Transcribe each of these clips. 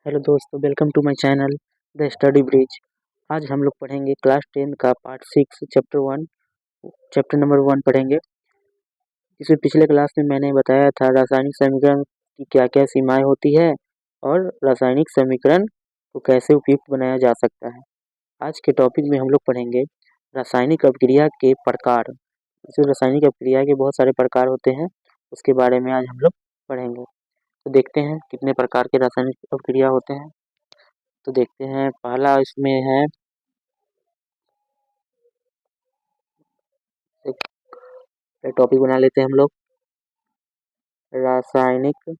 Hello दोस्तों, welcome to my channel the Study Bridge. आज हम लोग पढ़ेंगे क्लास 10 का पार्ट 6 चैप्टर नंबर 1 पढ़ेंगे। इसमें पिछले क्लास में मैंने बताया था रासायनिक समीकरण की क्या क्या सीमाएं होती है और रासायनिक समीकरण को कैसे उपयुक्त बनाया जा सकता है। आज के टॉपिक में हम लोग पढ़ेंगे रासायनिक अभिक्रिया के प्रकार। इसमें रासायनिक अभिक्रिया के बहुत सारे प्रकार होते हैं, उसके बारे में आज हम लोग पढ़ेंगे। तो देखते हैं कितने प्रकार के रासायनिक अभिक्रिया होते हैं। तो देखते हैं, पहला इसमें है एक टॉपिक बना लेते हैं हम लोग, रासायनिक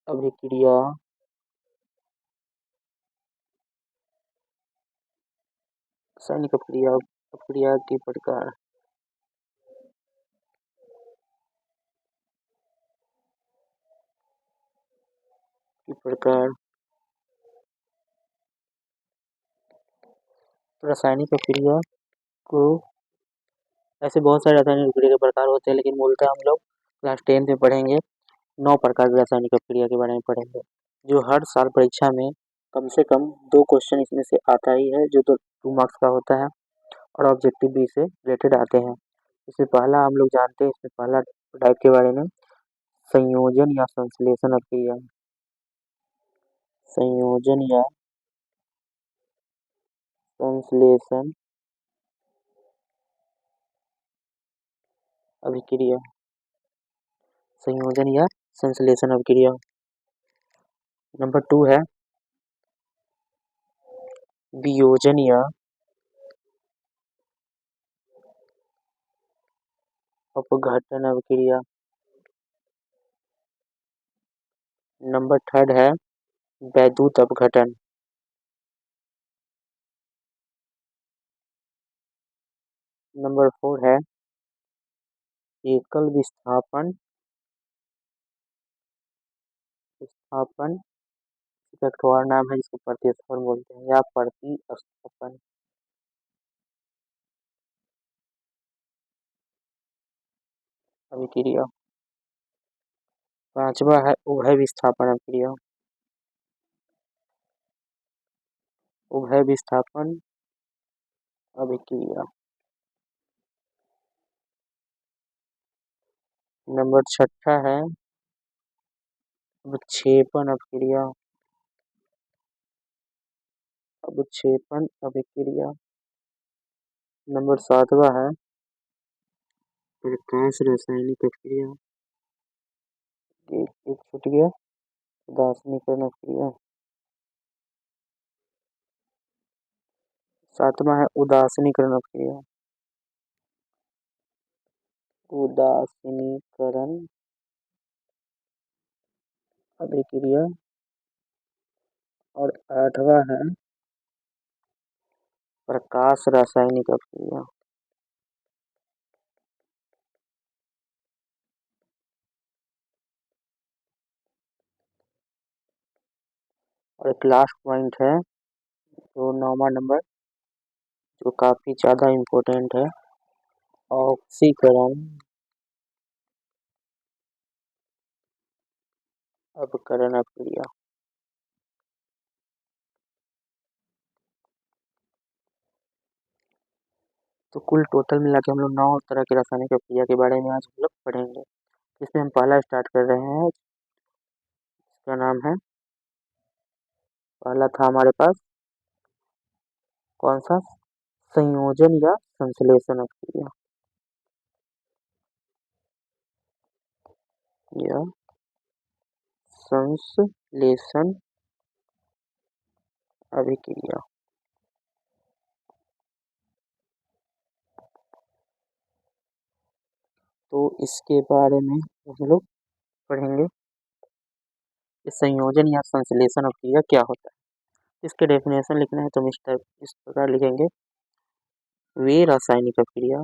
अभिक्रिया रासायनिक अभिक्रिया के प्रकार। रासायनिक अभिक्रिया को ऐसे बहुत सारे रासायनिक अभिक्रिया के प्रकार होते हैं, लेकिन मूलतः हम लोग क्लास 10 में पढ़ेंगे 9 प्रकार की रासायनिक अभिक्रिया के बारे में पढ़ेंगे, जो हर साल परीक्षा में कम से कम 2 क्वेश्चन इसमें से आता ही है, जो तो 2 मार्क्स का होता है और ऑब्जेक्टिव बी से रिलेटेड आते हैं। इसमें पहला हम लोग जानते हैं, इसमें पहला टाइप के बारे में संयोजन या संश्लेषण अभिक्रिया। संयोजन या संश्लेषण अभिक्रिया। संयोजन या संश्लेषण अभिक्रिया। नंबर 2 है वियोजन या अपघटन अभिक्रिया। नंबर 3 है वैद्युत अपघटन। नंबर 4 है एकल विस्थापन विस्थापन इसका एक और नाम है जिसको प्रतिस्थापन बोलते हैं या प्रतिस्थापन अभिक्रिया। 5वां है उभय विस्थापन अभिक्रिया। उभय विस्थापन अभिक्रिया। नंबर 6 है विक्षेपण अभिक्रिया। अवक्षेपन अभिक्रिया। नंबर 7वां है प्रकाश रासायनिक अभिक्रिया। एक छूट गया, उदासीनीकरण अभिक्रिया। 7वां है उदासीनीकरण अभिक्रिया। उदासीनीकरण अभिक्रिया। और 8वां है प्रकाश रासायनिक अभिक्रिया। और एक लास्ट पॉइंट है जो 9वां नंबर, जो काफी ज्यादा इम्पोर्टेंट है, ऑक्सीकरण अपकरण अभिक्रिया। तो कुल टोटल मिला के हम लोग 9 तरह के रासायनिक अभिक्रिया के बारे में आज हम लोग पढ़ेंगे। इसमें हम पहला स्टार्ट कर रहे हैं, इसका नाम है, पहला था हमारे पास कौन सा, संयोजन या संश्लेषण अभिक्रिया या संश्लेषण अभिक्रिया। तो इसके बारे में हम लोग पढ़ेंगे कि संयोजन या संश्लेषण अभिक्रिया क्या होता है। इसके डेफिनेशन लिखना है तो इस प्रकार लिखेंगे, वे रासायनिक अभिक्रिया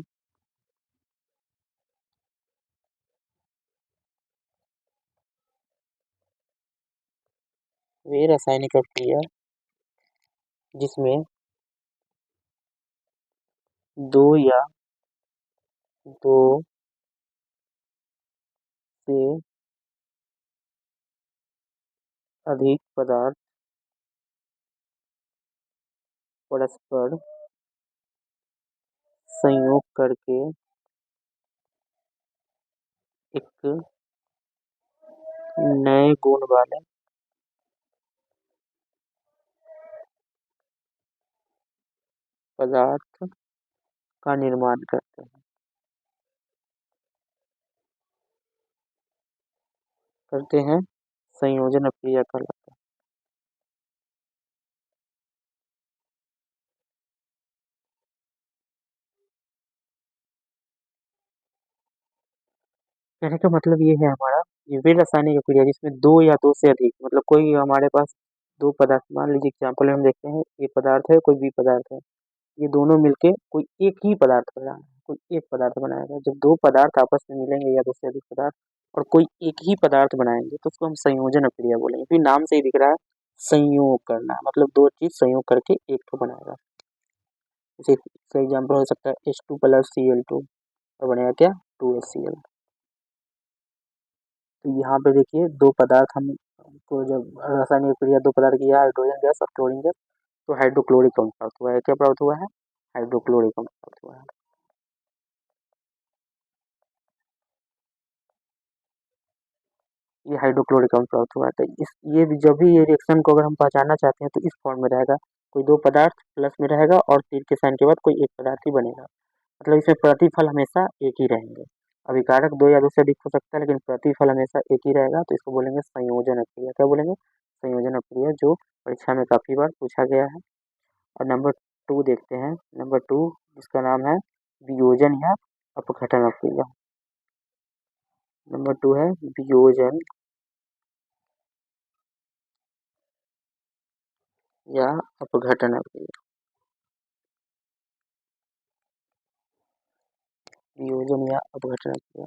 जिसमें दो या दो से अधिक पदार्थ परस्पर संयोग करके एक नए गुण वाले पदार्थ का निर्माण करते हैं। संयोजन क्रिया कहलाता है। कहने का मतलब ये है हमारा, ये वे रासायनिक क्रिया जिसमें दो या दो से अधिक, मतलब कोई हमारे पास दो पदार्थ, मान लीजिए एग्जाम्पल में हम देखते हैं ये पदार्थ है, कोई बी पदार्थ है, ये दोनों मिलके कोई एक ही पदार्थ बना है, कोई एक पदार्थ बनाएगा। जब दो पदार्थ आपस में मिलेंगे या दो से अधिक पदार्थ और कोई एक ही पदार्थ बनाएंगे तो उसको हम संयोजन क्रिया बोलेंगे। फिर नाम से ही दिख रहा है संयोग करना, मतलब दो चीज संयोग करके एक तो बनाएगा। जैसे इसका एग्जाम्पल हो सकता है H2 + Cl2 और बनेगा क्या, 2HCl। तो यहाँ पे देखिए दो पदार्थ हम को जब रासायनिक क्रिया दो पदार्थ की, हाइड्रोजन गैस और क्लोरीन गैस, तो हाइड्रोक्लोरिक अम्ल प्राप्त हुआ है। क्या प्राप्त हुआ है, हाइड्रोक्लोरिक अम्ल प्राप्त हुआ है। ये हाइड्रोक्लोरिक अम्ल प्राप्त हुआ है। तो इस ये भी जब भी ये रिएक्शन को अगर हम पहचानना चाहते हैं तो इस फॉर्म में रहेगा, कोई दो पदार्थ प्लस में रहेगा और तीर के साइन के बाद कोई एक पदार्थ ही बनेगा। मतलब इसमें प्रतिफल हमेशा एक ही रहेंगे। अभिकारक दो या दो से अधिक हो सकता है लेकिन प्रतिफल हमेशा एक ही रहेगा, तो इसको बोलेंगे संयोजन क्रिया। क्या बोलेंगे, संयोजन क्रिया, जो परीक्षा में काफी बार पूछा गया है। और नंबर 2 देखते हैं। नंबर 2 जिसका नाम है वियोजन या अपघटन क्रिया। नंबर 2 है वियोजन या अपघटन क्रिया। वियोजन या अपघटन क्रिया,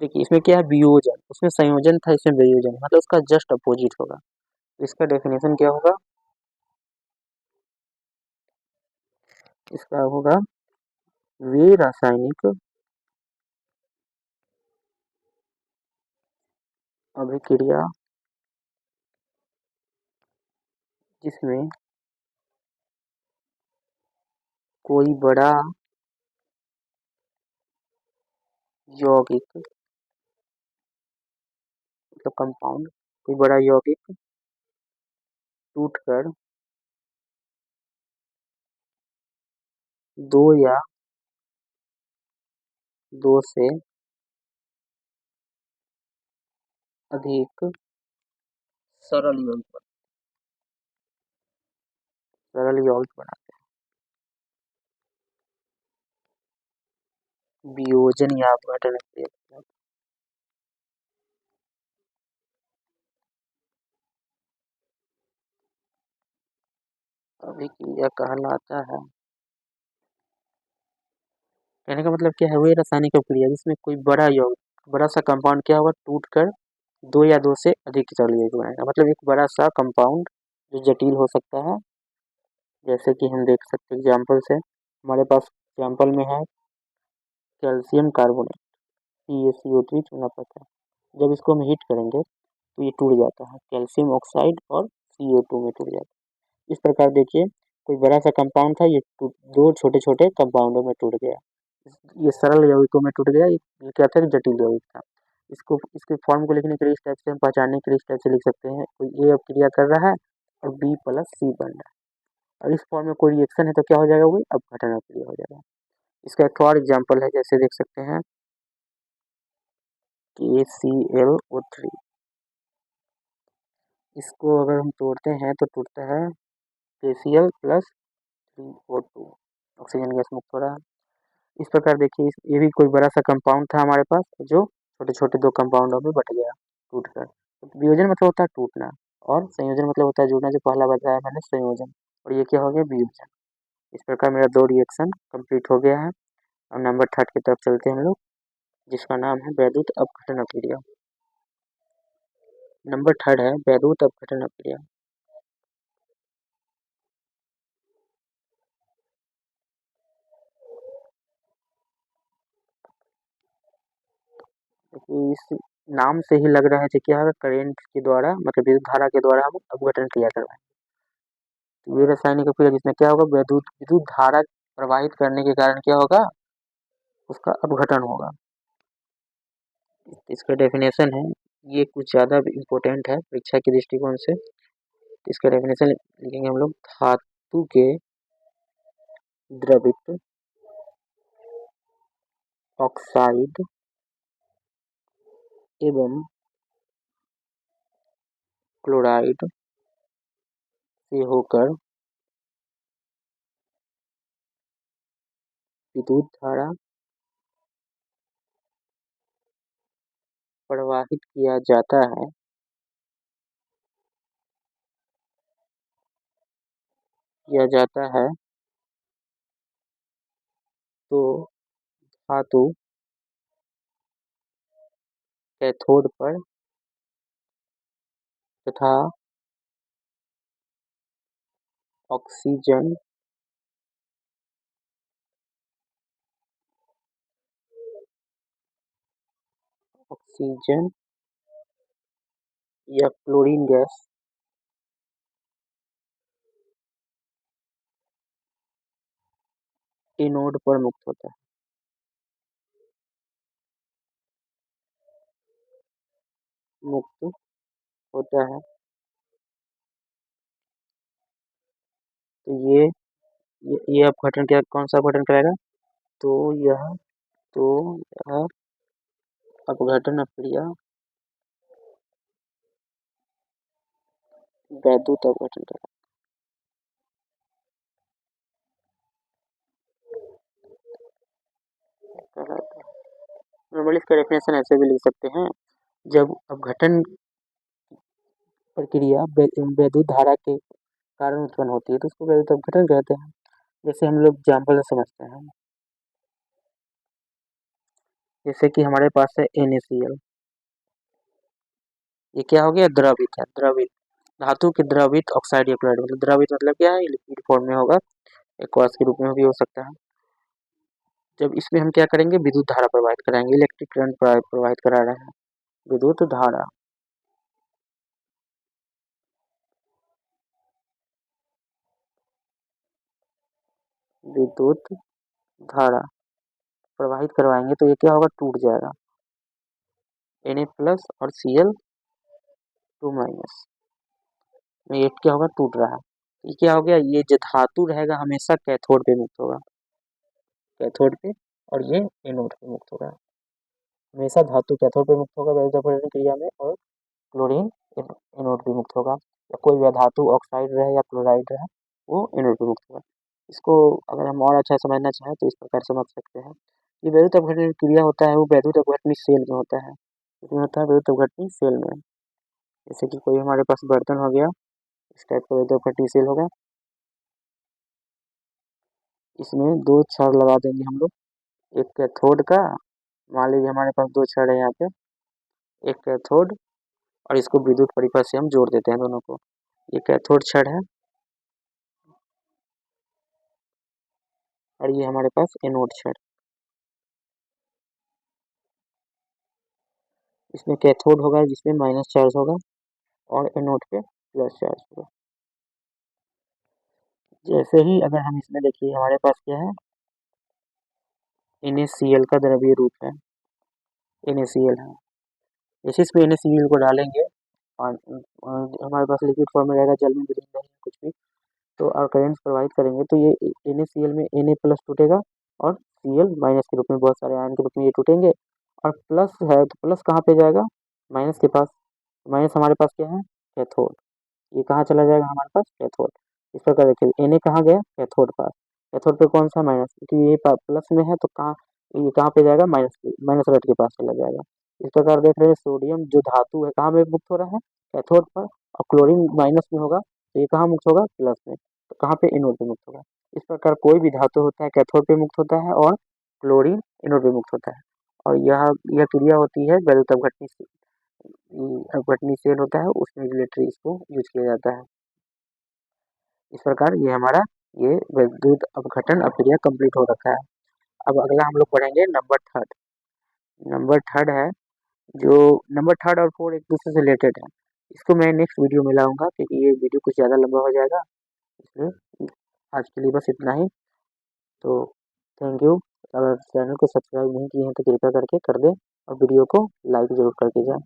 देखिए इसमें क्या है, वियोजन, उसमें संयोजन था, इसमें वियोजन, मतलब उसका जस्ट अपोजिट होगा। तो इसका डेफिनेशन क्या होगा, इसका होगा वे रासायनिक अभिक्रिया जिसमें कोई बड़ा यौगिक, मतलब कंपाउंड, कोई बड़ा यौगिक टूटकर दो या दो से अधिक सरल यौगिक बनाते हैं। वियोजन या अपघटन क्रिया अभिक्रिया कहलाता है। कहने का मतलब क्या है, वही रासायनिक अभिक्रिया जिसमें कोई बड़ा यौगिक, बड़ा सा कंपाउंड क्या होगा, टूट कर दो या दो से अधिक सरल यौगिक बनाएगा। मतलब एक बड़ा सा कंपाउंड जो जटिल हो सकता है, जैसे कि हम देख सकते हैं एग्जाम्पल से, हमारे पास एग्जाम्पल में है कैल्शियम कार्बोनेट, PaCO3 चूना पत्थर। जब इसको हम हीट करेंगे तो ये टूट जाता है, कैल्शियम ऑक्साइड और CO2 में टूट जाता है। इस प्रकार देखिए कोई बड़ा सा कंपाउंड था, ये दो छोटे छोटे कंपाउंडों में टूट गया, ये सरल यौगिकों में टूट गया। ये क्या था, जटिल यौगिक था। इसको, इसके फॉर्म को लिखने के लिए इस टाइप से हम पहचानने के लिए इस टाइप से लिख सकते हैं, कोई ए अब क्रिया कर रहा है और B+C बन रहा है, और इस फॉर्म में कोई रिएक्शन है तो क्या हो जाएगा, वही अपघटन क्रिया हो जाएगा। इसका एक और एग्जाम्पल है, जैसे देख सकते हैं KClO3, इसको अगर हम तोड़ते हैं तो टूटता है KCl+3O2, ऑक्सीजन गैस मुक्त हो रहा है। इस प्रकार देखिए ये भी कोई बड़ा सा कंपाउंड था हमारे पास जो छोटे छोटे दो कंपाउंडों में बट गया टूटकर। तो वियोजन मतलब होता है टूटना, और संयोजन मतलब होता है जुड़ना, जो पहला बताया मैंने संयोजन, और ये क्या हो गया, वियोजन। इस प्रकार मेरा दो रिएक्शन कंप्लीट हो गया है। और नंबर 3 की तरफ चलते हैं हम लोग, जिसका नाम है वैद्युत अपघटन क्रिया। नंबर 3 है वैद्युत अपघटन क्रिया। देखिए इस नाम से ही लग रहा है कि क्या होगा, करेंट के द्वारा मतलब विद्युत धारा के द्वारा हम अपघटन क्रिया करवाएंगे। तो ये रासायनिक क्रिया जिसमें क्या होगा, विद्युत विद्युत धारा प्रवाहित करने के कारण क्या होगा, उसका अपघटन होगा। इसका डेफिनेशन है, ये कुछ ज़्यादा इम्पोर्टेंट है परीक्षा के दृष्टिकोण से। इसका डेफिनेशन लिखेंगे हम लोग, धातु के द्रवित ऑक्साइड एवं क्लोराइड से होकर विद्युत धारा प्रवाहित किया जाता है, तो धातु कैथोड पर तथा ऑक्सीजन ऑक्सीजन या क्लोरीन गैस एनोड पर मुक्त होता है। मुक्त होता है। तो ये अपघटन क्या, कौन सा अपघटन कराएगा, तो यह तो यह अपघटन क्रिया वैद्युत अपघटन कहलाता है। नॉर्मली इसका डेफिनेशन ऐसे भी लिख सकते हैं, जब अपघटन प्रक्रिया वैद्युत धारा के कारण उत्पन्न होती है तो उसको वैद्युत अपघटन कहते हैं। जैसे हम लोग एग्जाम्पल से समझते हैं, जैसे कि हमारे पास है NaCl, ये क्या हो गया, द्रवित है, द्रवित धातु के द्रवित ऑक्साइड या क्लोराइड, मतलब द्रवित मतलब क्या है, लिक्विड फॉर्म में होगा, एक्वास के रूप में भी हो सकता है। जब इसमें हम क्या करेंगे, विद्युत धारा प्रवाहित कराएंगे, इलेक्ट्रिक करंट प्रवाहित करा रहे हैं, विद्युत धारा विद्युत धारा प्रवाहित करवाएंगे तो ये क्या होगा, टूट जाएगा, Na+ और Cl2- ये क्या होगा, टूट रहा है। ये क्या हो गया, ये जो धातु रहेगा हमेशा कैथोड पे मुक्त होगा, कैथोड पे, और ये एनोड पे मुक्त होगा। हमेशा धातु कैथोड पे मुक्त होगा वैद्युत अपघटन क्रिया में, और क्लोरीन एनोड पे मुक्त होगा, या कोई भी धातु ऑक्साइड रहे या क्लोराइड रहे वो एनोड पे मुक्त होगा। इसको अगर हम और अच्छा समझना चाहें तो इस प्रकार समझ सकते हैं, ये वैद्युत अपघटन क्रिया होता है वो वैद्युत अपघटनी सेल में होता है। इसमें होता है वैद्युत अपघटनी सेल में, जैसे कि कोई हमारे पास बर्तन हो गया, इस टाइप का वैद्युत अपघटनी सेल होगा, इसमें दो छड़ लगा देंगे हम लोग, एक कैथोड का, मान लीजिए हमारे पास दो छड़ है यहाँ पे, एक कैथोड, और इसको विद्युत परिपथ से हम जोड़ देते हैं दोनों को, ये कैथोड छड़ है और ये हमारे पास एनोड छड़। इसमें कैथोड होगा जिसमें माइनस चार्ज होगा और एनोड पे प्लस चार्ज होगा। जैसे ही अगर हम इसमें देखिए हमारे पास क्या है, NaCl का द्रव्य रूप है, NaCl है, जैसे इसमें NaCl को डालेंगे और हमारे पास लिक्विड फॉर्म में रहेगा, जल में भी नहीं कुछ भी, तो और करेंट प्रवाहित करेंगे तो ये NaCl में Na+ टूटेगा और Cl- के रूप में, बहुत सारे आयन के रूप में ये टूटेंगे, और प्लस है तो प्लस कहाँ पे जाएगा, माइनस के पास, माइनस हमारे पास क्या है, कैथोड, ये कहाँ चला जाएगा हमारे पास, कैथोड। इस प्रकार देखिए Na कहाँ गया, कैथोड पास, कैथोड पे कौन सा, माइनस, क्योंकि ये प्लस में है तो कहाँ, ये कहाँ पे जाएगा, माइनस, माइनस रट के पास चला जाएगा। इस प्रकार देख रहे हैं सोडियम जो धातु है कहाँ पे मुक्त हो रहा है, कैथोड पर, और क्लोरीन माइनस में होगा तो ये कहाँ मुक्त होगा, प्लस में, तो कहाँ पे, एनोड पे मुक्त होगा। इस प्रकार कोई भी धातु होता है कैथोड पे मुक्त होता है और क्लोरीन एनोड पे मुक्त होता है, और यह क्रिया होती है वैद्युत अपघटनी से, अपघटनी सेल होता है उसमें रिलेटरी इसको यूज किया जाता है। इस प्रकार ये हमारा ये विद्युत अपघटन अभिक्रिया कंप्लीट हो रखा है। अब अगला हम लोग पढ़ेंगे नंबर थर्ड है, जो नंबर थर्ड और फोर्थ एक दूसरे से रिलेटेड है। इसको मैं नेक्स्ट वीडियो में लाऊंगा क्योंकि ये वीडियो कुछ ज़्यादा लंबा हो जाएगा, इसलिए आज के लिए बस इतना ही। तो थैंक यू। अगर चैनल को सब्सक्राइब नहीं किए हैं तो कृपया करके कर दें और वीडियो को लाइक ज़रूर करके जाएँ।